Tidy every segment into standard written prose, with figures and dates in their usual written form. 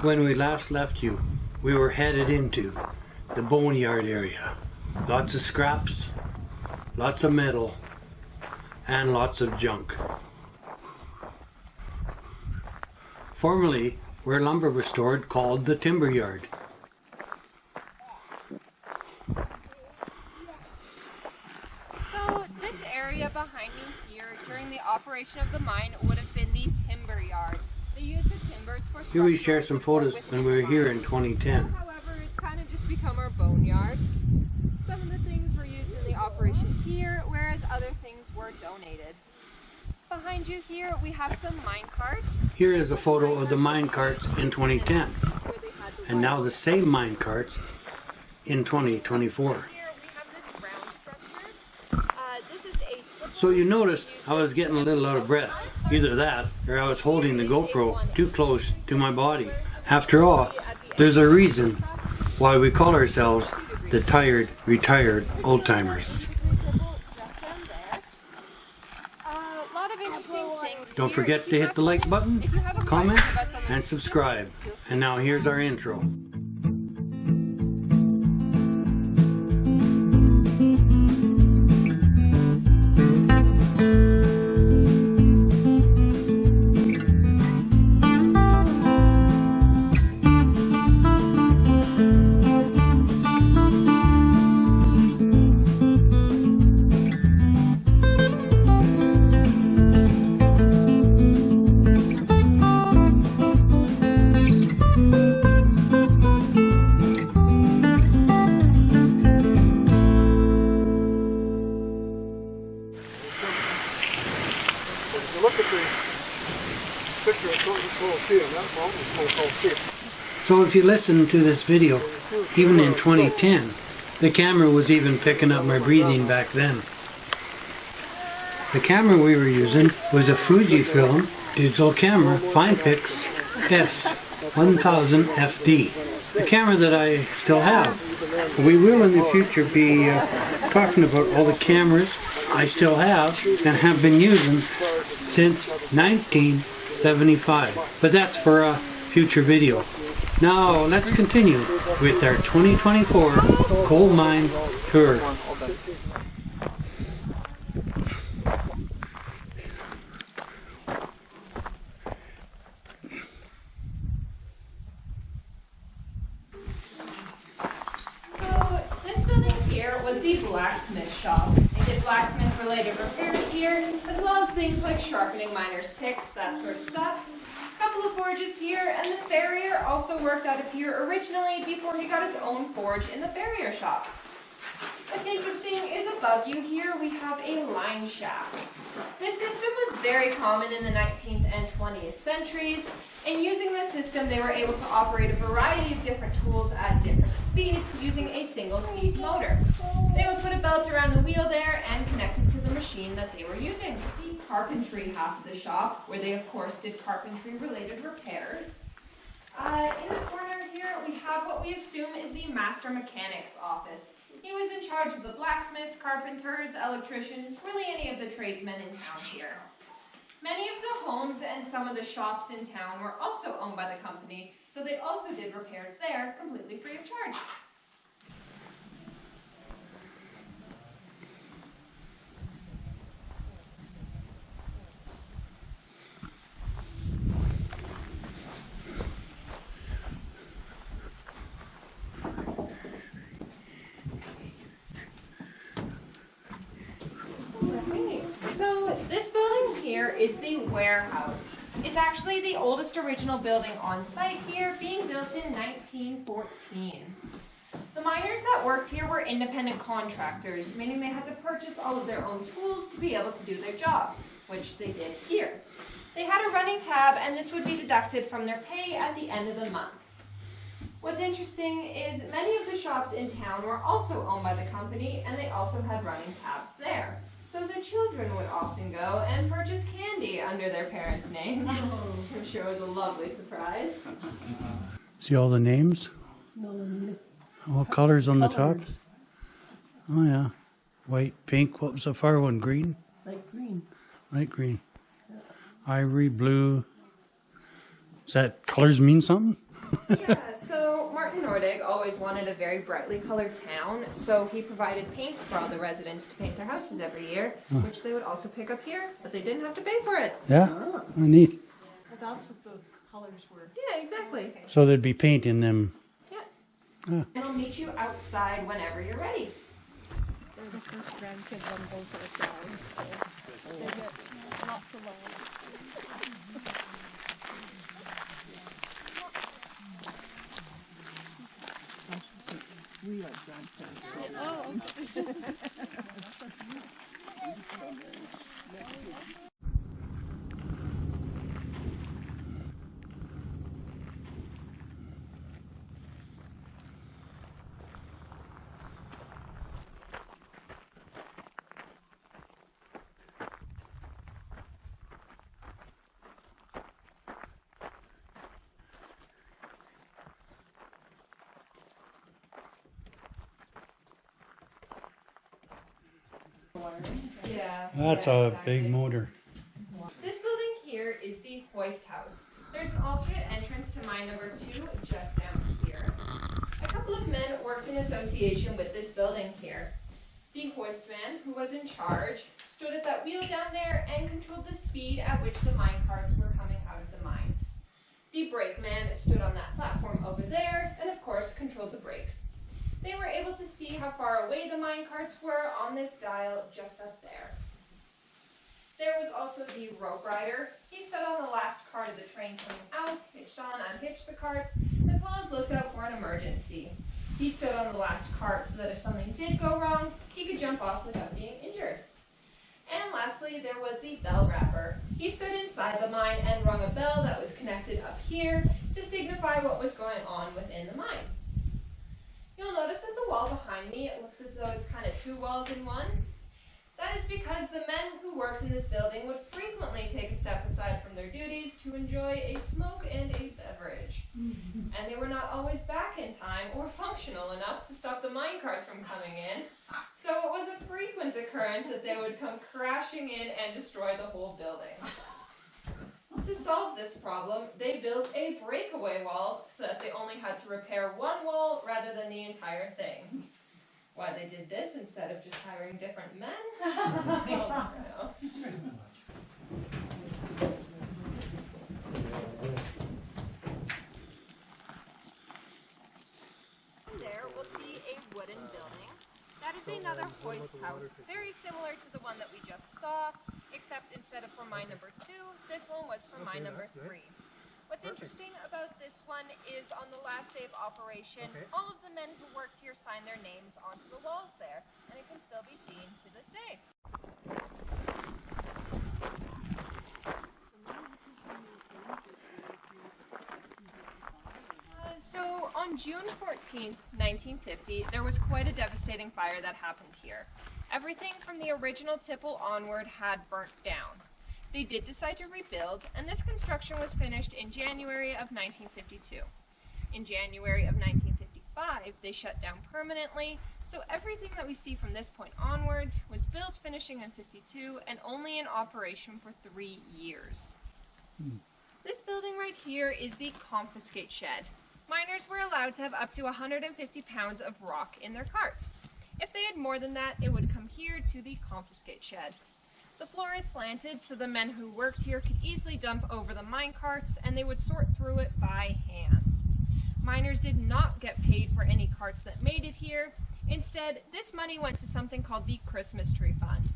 When we last left you, we were headed into the boneyard area. Lots of scraps, lots of metal, and lots of junk. Formerly, where lumber was stored, called the timber yard. So this area behind me here during the operation of the mine would have been the timber yard. They used the timbers for Here we share some photos when we were here in 2010. However, it's kind of just become our boneyard. Some of the things were used in the operation here, whereas other things were donated. Behind you here, we have some mine carts. Here is a photo of the mine carts in 2010, and now the same mine carts in 2024. So you noticed I was getting a little out of breath. Either that, or I was holding the GoPro too close to my body. After all, there's a reason why we call ourselves the Retired Oldtimers. Don't forget to hit the like button, comment, and subscribe. And now here's our intro. So if you listen to this video, even in 2010, the camera was even picking up my breathing back then. The camera we were using was a Fujifilm digital camera Finepix S1000 FD, the camera that I still have. We will in the future be talking about all the cameras I still have and have been using since 1975, but that's for a future video. Now let's continue with our 2024 coal mine tour. So this building here was the Blacksmith Shop. They did blacksmith related repairs here, as well as things like sharpening miners' picks, that sort of stuff. Couple of forges here, and the farrier also worked out of here originally before he got his own forge in the farrier shop. What's interesting is above you here we have a line shaft. This system was very common in the 19th and 20th centuries, and using this system they were able to operate a variety of different tools at different speeds using a single speed motor. They would put a belt around the wheel there and connect it to the machine that they were using. The carpentry half of the shop, where they of course did carpentry related repairs. In the corner here we have what we assume is the master mechanic's office. He was in charge of the blacksmiths, carpenters, electricians, really any of the tradesmen in town here. Many of the homes and some of the shops in town were also owned by the company, so they also did repairs there completely free of charge. So this building here is the warehouse. It's actually the oldest original building on site here, being built in 1914. The miners that worked here were independent contractors, meaning they had to purchase all of their own tools to be able to do their job, which they did here. They had a running tab, and this would be deducted from their pay at the end of the month. What's interesting is many of the shops in town were also owned by the company, and they also had running tabs there. So the children would often go and purchase candy under their parents' names. I'm sure it was a lovely surprise. See all the names? All colors on the top? Oh yeah. White, pink, what was the far one? Green? Light green. Light green. Yeah. Ivory, blue. Does that colors mean something? Yeah, so Martin Nordegg always wanted a very brightly colored town, so he provided paint for all the residents to paint their houses every year, which they would also pick up here, but they didn't have to pay for it. Yeah, neat. Well, that's what the colors were. Yeah, exactly. So there'd be paint in them. Yeah. Ah. And I'll meet you outside whenever you're ready. They're the first grandkids on both our sides, so they get lots of love. We like grandparents. Oh. Yeah. That's yeah, a exactly. big motor. This building here is the Hoist House. There's an alternate entrance to mine number 2 just down here. A couple of men worked in association with this building here. The hoistman, who was in charge, stood at that wheel down there and controlled the speed at which the mine carts were coming out of the mine. The brakeman stood on that platform over there and, of course, controlled the brakes. They were able to see how far away the mine carts were on this dial just up there. There was also the rope rider. He stood on the last cart of the train coming out, hitched on, unhitched the carts, as well as looked out for an emergency. He stood on the last cart so that if something did go wrong, he could jump off without being injured. And lastly, there was the bell wrapper. He stood inside the mine and rung a bell that was connected up here to signify what was going on within the mine. You'll notice that the wall behind me, it looks as though it's kind of 2 walls in one. That is because the men who worked in this building would frequently take a step aside from their duties to enjoy a smoke and a beverage. And they were not always back in time or functional enough to stop the mine carts from coming in. So it was a frequent occurrence that they would come crashing in and destroy the whole building. To solve this problem, they built a breakaway wall so that they only had to repair one wall rather than the entire thing. Why they did this instead of just hiring different men, I'll never know. There we'll see a wooden building. That is another hoist house, very similar to the one that we just saw, except instead of for mine number 2, this one was for mine number 3. What's interesting about this one is on the last day of operation, all of the men who worked here signed their names onto the walls there, and it can still be seen to this day. So on June 14th, 1950, there was quite a devastating fire that happened here. Everything from the original tipple onward had burnt down. They did decide to rebuild, and this construction was finished in January of 1952. In January of 1955, they shut down permanently, so everything that we see from this point onwards was built finishing in 52 and only in operation for 3 years. This building right here is the Confiscate Shed. Miners were allowed to have up to 150 pounds of rock in their carts. If they had more than that, it would come here to the Confiscate Shed. The floor is slanted, so the men who worked here could easily dump over the mine carts, and they would sort through it by hand. Miners did not get paid for any carts that made it here. Instead, this money went to something called the Christmas Tree Fund.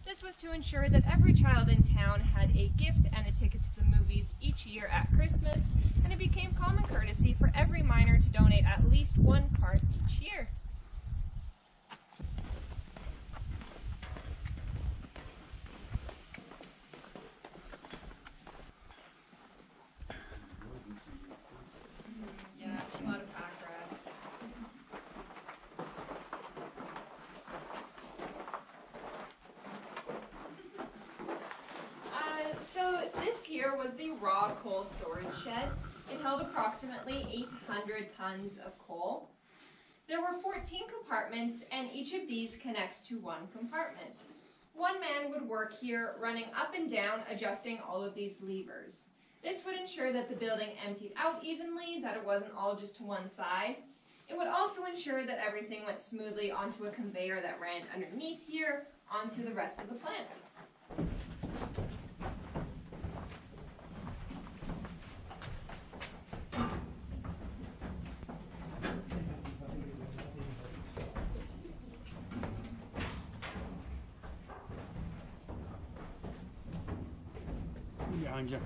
This was to ensure that every child in town had a gift and a ticket to the movies each year at Christmas, and it became common courtesy for every miner to donate at least 1 cart each year. So this here was the raw coal storage shed. It held approximately 800 tons of coal. There were 14 compartments, and each of these connects to one compartment. One man would work here, running up and down, adjusting all of these levers. This would ensure that the building emptied out evenly, that it wasn't all just to one side. It would also ensure that everything went smoothly onto a conveyor that ran underneath here onto the rest of the plant. Behind you.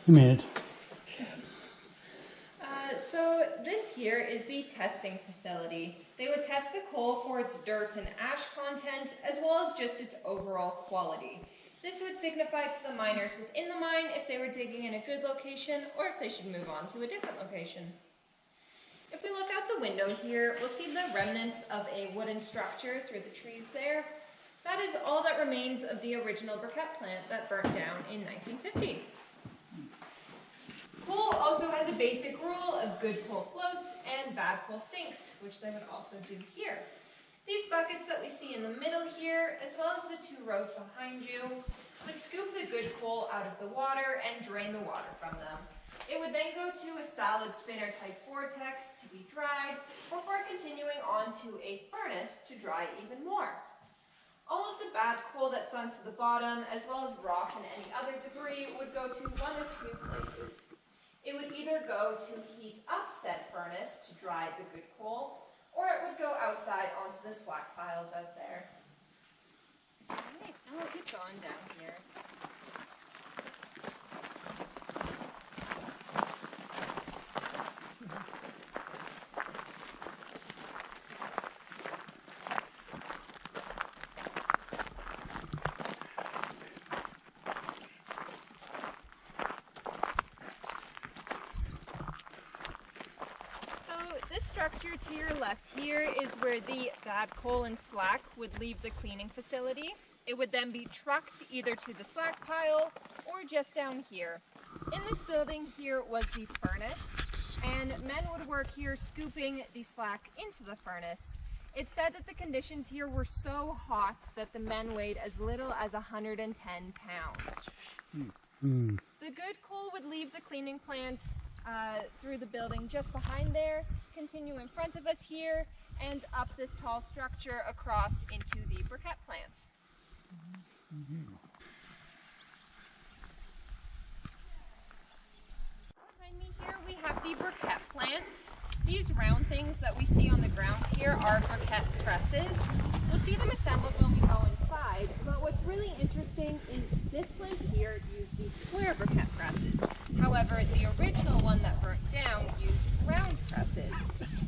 A minute. So this here is the testing facility. They would test the coal for its dirt and ash content, as well as just its overall quality. This would signify to the miners within the mine if they were digging in a good location or if they should move on to a different location. If we look out the window here, we'll see the remnants of a wooden structure through the trees there. That is all that remains of the original briquette plant that burnt down in 1950. Coal also has a basic rule of good coal floats and bad coal sinks, which they would also do here. These buckets that we see in the middle here, as well as the 2 rows behind you, would scoop the good coal out of the water and drain the water from them. It would then go to a solid spinner type vortex to be dried, before continuing on to a furnace to dry even more. All of the bad coal that sunk to the bottom, as well as rock and any other debris, would go to one of 2 places. It would either go to heat up said furnace to dry the good coal, or it would go outside onto the slack piles out there. Alright, I'll keep going down here. This structure to your left here is where the bad coal and slack would leave the cleaning facility. It would then be trucked either to the slack pile or just down here. In this building here was the furnace, and men would work here scooping the slack into the furnace. It said that the conditions here were so hot that the men weighed as little as 110 pounds. The good coal would leave the cleaning plant through the building just behind there, continue in front of us here, and up this tall structure across into the briquette plant. Behind me here we have the briquette plant. These round things that we see on the ground here are briquette presses. We'll see them assembled when we go inside, but what's really interesting is this plant here used these square briquette presses. However, the original one that burnt down used round presses.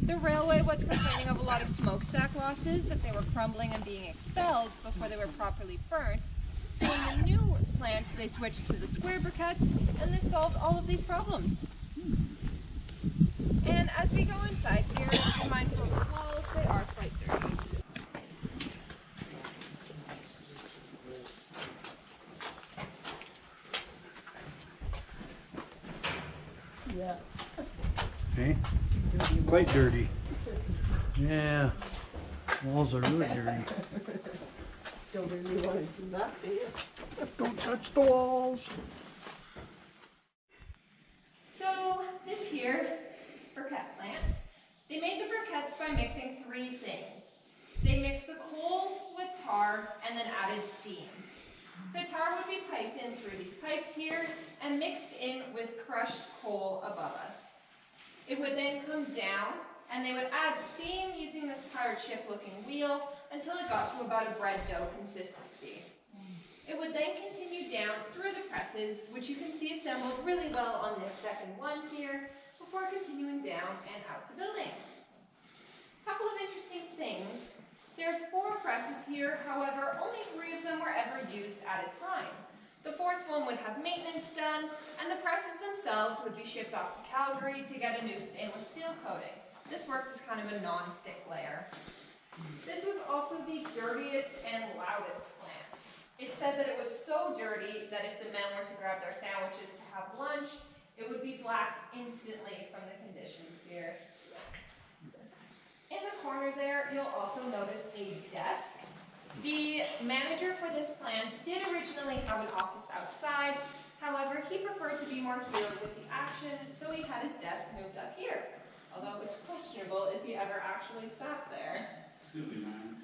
The railway was complaining of a lot of smokestack losses, that they were crumbling and being expelled before they were properly burnt. So in the new plant, they switched to the square briquettes, and this solved all of these problems. And as we go inside here, be mindful of the walls, they are quite dirty. Yeah. Okay. Quite dirty. Yeah. Walls are really dirty. Don't really want to do that, do you? Don't touch the walls. So this here, briquette plant, they made the briquettes by mixing 3 things. They mixed the coal with tar and then added steam. The tar would be piped in through these pipes here and mixed in with crushed coal above us. It would then come down and they would add steam using this pirate ship looking wheel until it got to about a bread dough consistency. It would then continue down through the presses, which you can see assembled really well on this second one here, before continuing down and out the building. A couple of interesting things. There's 4 presses here, however, only 3 of them were ever used at a time. The 4th one would have maintenance done, and the presses themselves would be shipped off to Calgary to get a new stainless steel coating. This worked as kind of a non-stick layer. This was also the dirtiest and loudest plant. It said that it was so dirty that if the men were to grab their sandwiches to have lunch, it would be black instantly from the conditions here. In the corner there, you'll also notice a desk. The manager for this plant did originally have an office outside. However, he preferred to be more here with the action, so he had his desk moved up here. Although it's questionable if he ever actually sat there. Silly man.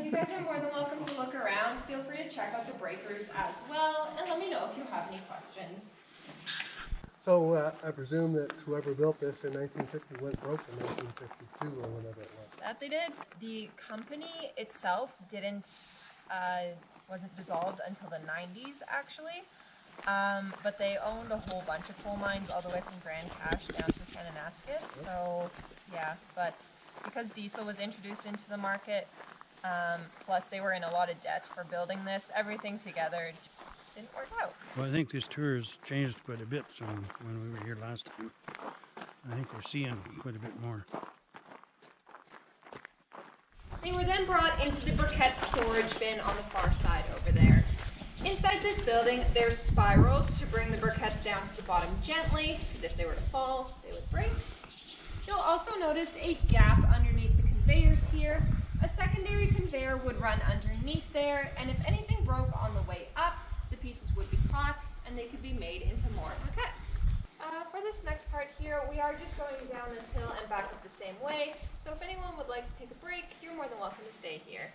You guys are more than welcome to look around. Feel free to check out the breakers as well, and let me know if you have any questions. So I presume that whoever built this in 1950 went broke in 1952 or whenever it was. That they did. The company itself wasn't dissolved until the 90s actually. But they owned a whole bunch of coal mines all the way from Grand Cache down to Kananaskis. So yeah, but because diesel was introduced into the market, plus they were in a lot of debt for building this, everything together didn't work out. Well, I think this tour has changed quite a bit from when we were here last time. I think we're seeing quite a bit more. They were then brought into the briquette storage bin on the far side over there. Inside this building, there's spirals to bring the briquettes down to the bottom gently, because if they were to fall, they would break. You'll also notice a gap underneath the conveyors here. A secondary conveyor would run underneath there, and if anything broke on the way up, the pieces would be caught, and they could be made into more briquettes. For this next part here, we are just going down this hill and back up the same way, so if anyone would like to take a break, you're more than welcome to stay here.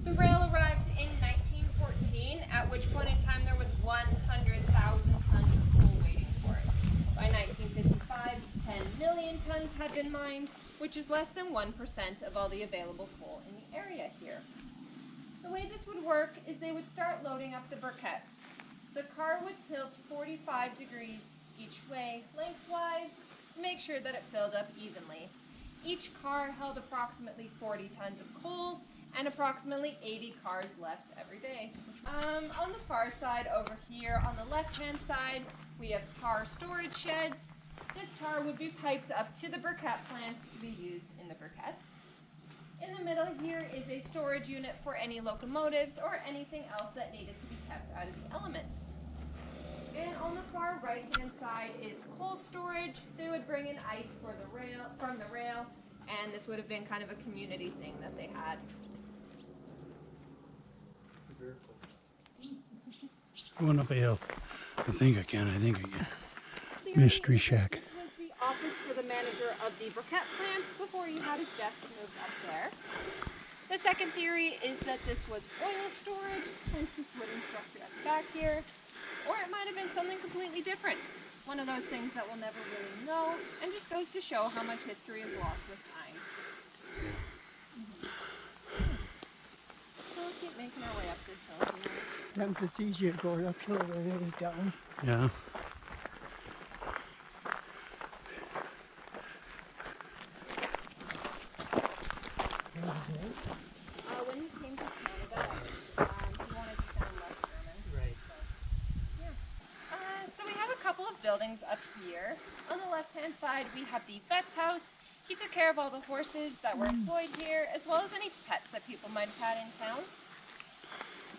The rail arrived in 1914, at which point in time there was 100,000 tons of coal waiting for it. By 1955, 10 million tons had been mined, which is less than 1% of all the available coal in the area here. The way this would work is they would start loading up the briquettes. The car would tilt 45 degrees each way, lengthwise, to make sure that it filled up evenly. Each car held approximately 40 tons of coal, and approximately 80 cars left every day. On the far side over here, on the left-hand side, we have tar storage sheds. This tar would be piped up to the briquette plants to be used in the briquettes. In the middle here is a storage unit for any locomotives or anything else that needed to be kept out of the elements. And on the far right-hand side is cold storage. They would bring in ice from the rail, and this would have been kind of a community thing that they had. Going up a hill. I think I can. Mystery shack. This was the office for the manager of the briquette plant before he had his desk moved up there. The second theory is that this was oil storage, hence this wooden structure at the back here. Or it might have been something completely different. One of those things that we'll never really know, and just goes to show how much history is lost with time. So we'll keep making our way up this hill here. Sometimes it's easier going uphill than it is down. Yeah. When he came to Canada, he wanted to sound less German. Right. So we have a couple of buildings up here. On the left-hand side, we have the vet's house. He took care of all the horses that were employed here, as well as any pets that people might have had in town.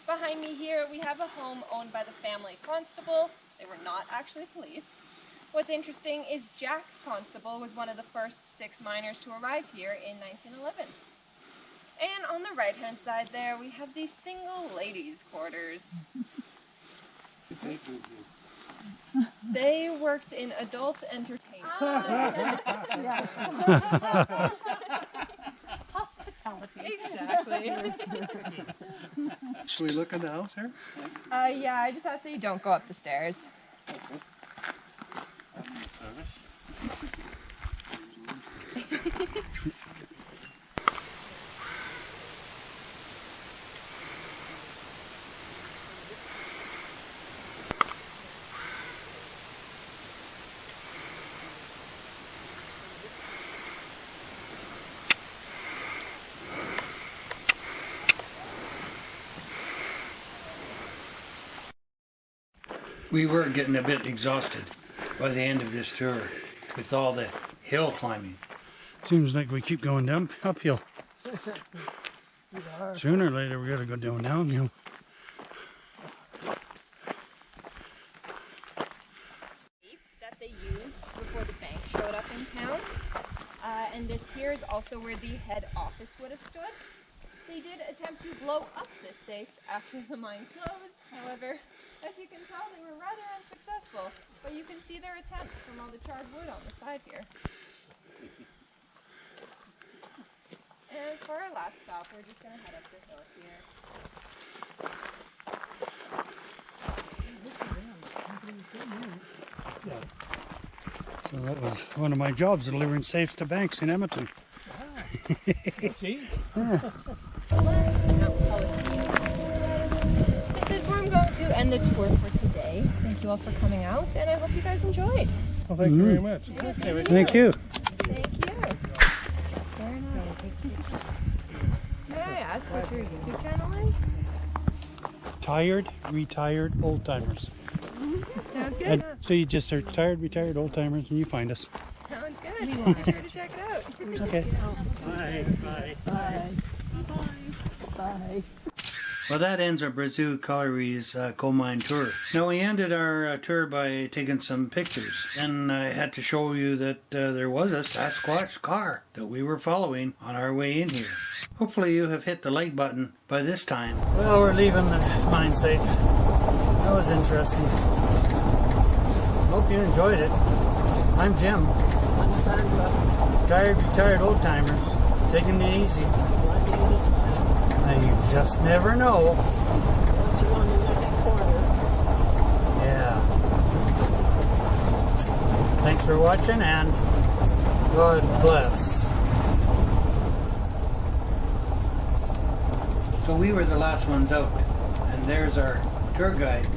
Behind me here, we have a home owned by the family constable. They were not actually police. What's interesting is Jack Constable was one of the first 6 miners to arrive here in 1911. And on the right-hand side there, we have the single ladies' quarters. They worked in adult entertainment. Yes. Hospitality. Exactly. Can we look in the house here? Yeah, I just asked that you don't go up the stairs. We were getting a bit exhausted by the end of this tour with all the hill climbing. Seems like we keep going down uphill. Sooner or later we gotta go downhill. That they used before the bank showed up in town. And this here is also where the head office would have stood. They did attempt to blow up this safe after the mine closed. However, as you can tell, they were rather unsuccessful. But you can see their attempts from all the charred wood on the side here. And for our last stop, we're just going to head up the hill here. So that was one of my jobs, delivering safes to banks in Edmonton. See? Yeah. This is where I'm going to end the tour for today. Thank you all for coming out, and I hope you guys enjoyed. Well, thank you very much. Thank you. Thank you. Very nice. May I ask what your YouTube channel is? Retired Oldtimers. Sounds good. And so you just search Retired Oldtimers and you find us. Sounds good. Be sure to check it out. Okay. Bye. Bye. Bye. Bye. Well, that ends our Brazeau Collieries coal mine tour. Now, we ended our tour by taking some pictures. And I had to show you that there was a Sasquatch car that we were following on our way in here. Hopefully you have hit the like button by this time. Well, we're leaving the mine site. That was interesting. Hope you enjoyed it. I'm Jim. I'm Sandra. Retired Oldtimers. Taking it easy. And you just never know. Once you're on the next corner. Yeah. Thanks for watching and God bless. So we were the last ones out, and there's our tour guide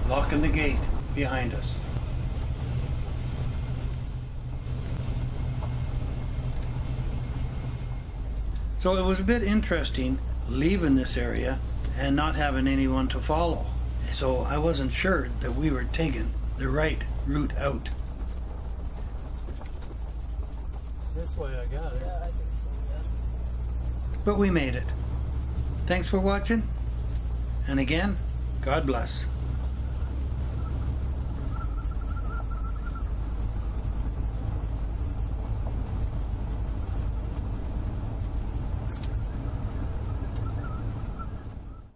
locking the gate behind us. So it was a bit interesting leaving this area and not having anyone to follow. So I wasn't sure that we were taking the right route out. This way I got it. Yeah, I think so, yeah. But we made it. Thanks for watching. And again, God bless.